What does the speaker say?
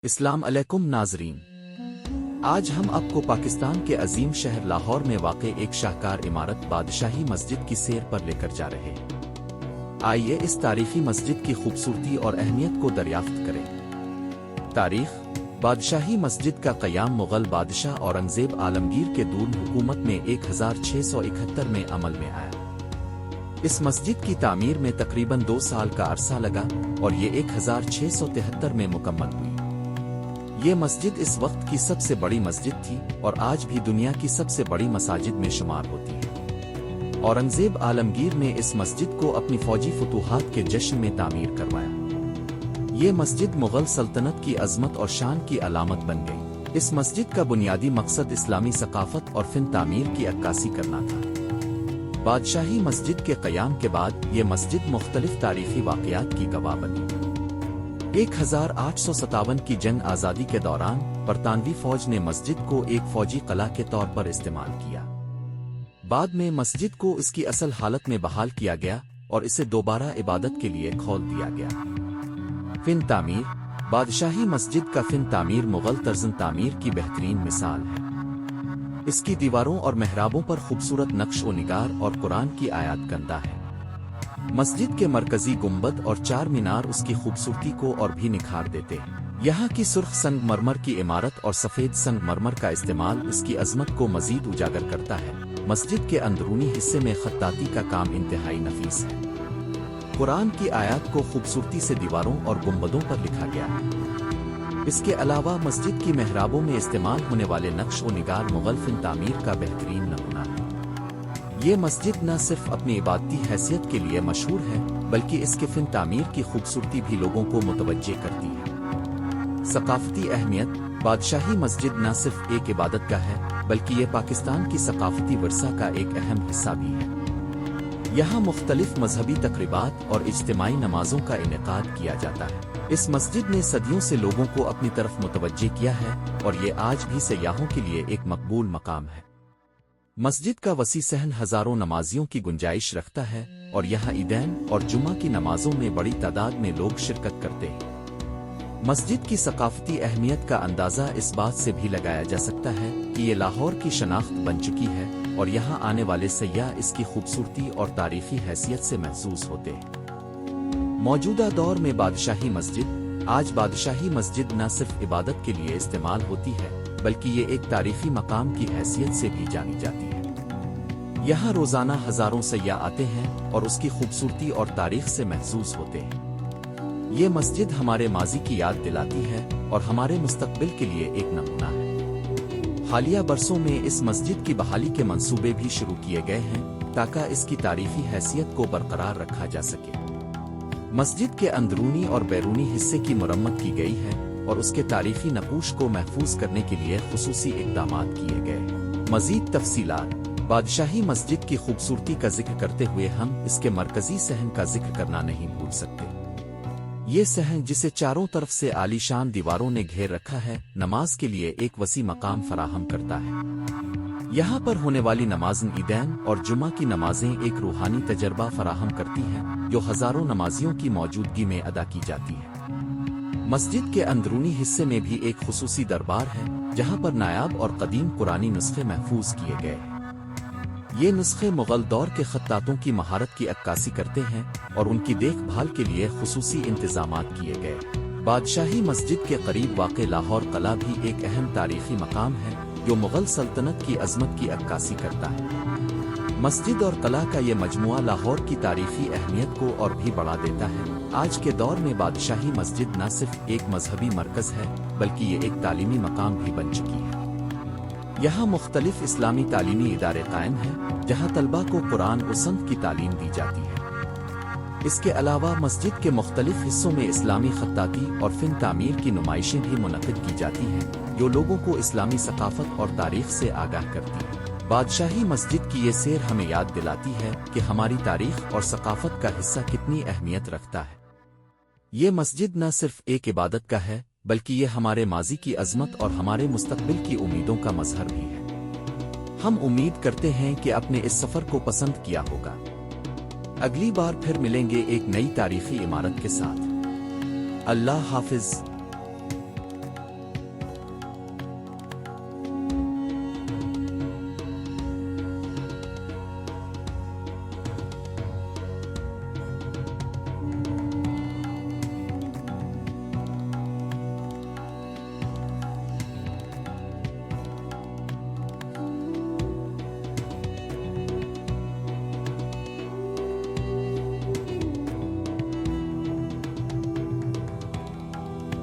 السلام علیکم ناظرین، آج ہم آپ کو پاکستان کے عظیم شہر لاہور میں واقع ایک شاہکار عمارت بادشاہی مسجد کی سیر پر لے کر جا رہے ہیں۔ آئیے اس تاریخی مسجد کی خوبصورتی اور اہمیت کو دریافت کریں۔ تاریخ: بادشاہی مسجد کا قیام مغل بادشاہ اورنگزیب عالمگیر کے دور حکومت میں 1671 میں عمل میں آیا۔ اس مسجد کی تعمیر میں تقریباً 2 سال کا عرصہ لگا اور یہ 1673 میں مکمل ہوئی۔ یہ مسجد اس وقت کی سب سے بڑی مسجد تھی اور آج بھی دنیا کی سب سے بڑی مساجد میں شمار ہوتی ہے۔ اورنگزیب عالمگیر نے اس مسجد کو اپنی فوجی فتوحات کے جشن میں تعمیر کروایا۔ یہ مسجد مغل سلطنت کی عظمت اور شان کی علامت بن گئی۔ اس مسجد کا بنیادی مقصد اسلامی ثقافت اور فن تعمیر کی عکاسی کرنا تھا۔ بادشاہی مسجد کے قیام کے بعد یہ مسجد مختلف تاریخی واقعات کی گواہ بنی۔ 1857 کی جنگ آزادی کے دوران برطانوی فوج نے مسجد کو ایک فوجی قلعہ کے طور پر استعمال کیا۔ بعد میں مسجد کو اس کی اصل حالت میں بحال کیا گیا اور اسے دوبارہ عبادت کے لیے کھول دیا گیا۔ فن تعمیر: بادشاہی مسجد کا فن تعمیر مغل طرز تعمیر کی بہترین مثال ہے۔ اس کی دیواروں اور محرابوں پر خوبصورت نقش و نگار اور قرآن کی آیات کندہ ہے۔ مسجد کے مرکزی گنبد اور 4 مینار اس کی خوبصورتی کو اور بھی نکھار دیتے ہیں۔ یہاں کی سرخ سنگ مرمر کی عمارت اور سفید سنگ مرمر کا استعمال اس کی عظمت کو مزید اجاگر کرتا ہے۔ مسجد کے اندرونی حصے میں خطاطی کا کام انتہائی نفیس ہے۔ قرآن کی آیات کو خوبصورتی سے دیواروں اور گنبدوں پر لکھا گیا ہے۔ اس کے علاوہ مسجد کی محرابوں میں استعمال ہونے والے نقش و نگار مغل فن تعمیر کا بہترین نمونہ ہے۔ یہ مسجد نہ صرف اپنی عبادتی حیثیت کے لیے مشہور ہے بلکہ اس کے فن تعمیر کی خوبصورتی بھی لوگوں کو متوجہ کرتی ہے۔ ثقافتی اہمیت: بادشاہی مسجد نہ صرف ایک عبادت گاہ ہے بلکہ یہ پاکستان کی ثقافتی ورثہ کا ایک اہم حصہ بھی ہے۔ یہاں مختلف مذہبی تقریبات اور اجتماعی نمازوں کا انعقاد کیا جاتا ہے۔ اس مسجد نے صدیوں سے لوگوں کو اپنی طرف متوجہ کیا ہے اور یہ آج بھی سیاحوں کے لیے ایک مقبول مقام ہے۔ مسجد کا وسیع صحن ہزاروں نمازیوں کی گنجائش رکھتا ہے اور یہاں عیدین اور جمعہ کی نمازوں میں بڑی تعداد میں لوگ شرکت کرتے ہیں۔ مسجد کی ثقافتی اہمیت کا اندازہ اس بات سے بھی لگایا جا سکتا ہے کہ یہ لاہور کی شناخت بن چکی ہے اور یہاں آنے والے سیاح اس کی خوبصورتی اور تاریخی حیثیت سے محظوظ ہوتے ہیں۔ موجودہ دور میں بادشاہی مسجد: آج بادشاہی مسجد نہ صرف عبادت کے لیے استعمال ہوتی ہے بلکہ یہ ایک تاریخی مقام کی حیثیت سے بھی جانی جاتی ہے۔ یہاں روزانہ ہزاروں سیاح آتے ہیں اور اس کی خوبصورتی اور تاریخ سے محظوظ ہوتے ہیں۔ یہ مسجد ہمارے ماضی کی یاد دلاتی ہے اور ہمارے مستقبل کے لیے ایک نمونہ ہے۔ حالیہ برسوں میں اس مسجد کی بحالی کے منصوبے بھی شروع کیے گئے ہیں تاکہ اس کی تاریخی حیثیت کو برقرار رکھا جا سکے۔ مسجد کے اندرونی اور بیرونی حصے کی مرمت کی گئی ہے اور اس کے تاریخی نقوش کو محفوظ کرنے کے لیے خصوصی اقدامات کیے گئے ہیں۔ مزید تفصیلات: بادشاہی مسجد کی خوبصورتی کا ذکر کرتے ہوئے ہم اس کے مرکزی صحن کا ذکر کرنا نہیں بھول سکتے۔ یہ صحن، جسے چاروں طرف سے عالی شان دیواروں نے گھیر رکھا ہے، نماز کے لیے ایک وسیع مقام فراہم کرتا ہے۔ یہاں پر ہونے والی نمازیں عیدین اور جمعہ کی نمازیں ایک روحانی تجربہ فراہم کرتی ہیں جو ہزاروں نمازیوں کی موجودگی میں ادا کی جاتی ہے۔ مسجد کے اندرونی حصے میں بھی ایک خصوصی دربار ہے جہاں پر نایاب اور قدیم قرآنی نسخے محفوظ کیے گئے ہیں۔ یہ نسخے مغل دور کے خطاطوں کی مہارت کی عکاسی کرتے ہیں اور ان کی دیکھ بھال کے لیے خصوصی انتظامات کیے گئے۔ بادشاہی مسجد کے قریب واقع لاہور قلعہ بھی ایک اہم تاریخی مقام ہے جو مغل سلطنت کی عظمت کی عکاسی کرتا ہے۔ مسجد اور قلعہ کا یہ مجموعہ لاہور کی تاریخی اہمیت کو اور بھی بڑھا دیتا ہے۔ آج کے دور میں بادشاہی مسجد نہ صرف ایک مذہبی مرکز ہے بلکہ یہ ایک تعلیمی مقام بھی بن چکی ہے۔ یہاں مختلف اسلامی تعلیمی ادارے قائم ہیں جہاں طلباء کو قرآن و سنت کی تعلیم دی جاتی ہے۔ اس کے علاوہ مسجد کے مختلف حصوں میں اسلامی خطاطی اور فن تعمیر کی نمائشیں بھی منعقد کی جاتی ہیں جو لوگوں کو اسلامی ثقافت اور تاریخ سے آگاہ کرتی ہیں۔ بادشاہی مسجد کی یہ سیر ہمیں یاد دلاتی ہے کہ ہماری تاریخ اور ثقافت کا حصہ کتنی اہمیت رکھتا ہے۔ یہ مسجد نہ صرف ایک عبادت گاہ ہے بلکہ یہ ہمارے ماضی کی عظمت اور ہمارے مستقبل کی امیدوں کا مظہر بھی ہے۔ ہم امید کرتے ہیں کہ آپ نے اس سفر کو پسند کیا ہوگا۔ اگلی بار پھر ملیں گے ایک نئی تاریخی عمارت کے ساتھ۔ اللہ حافظ۔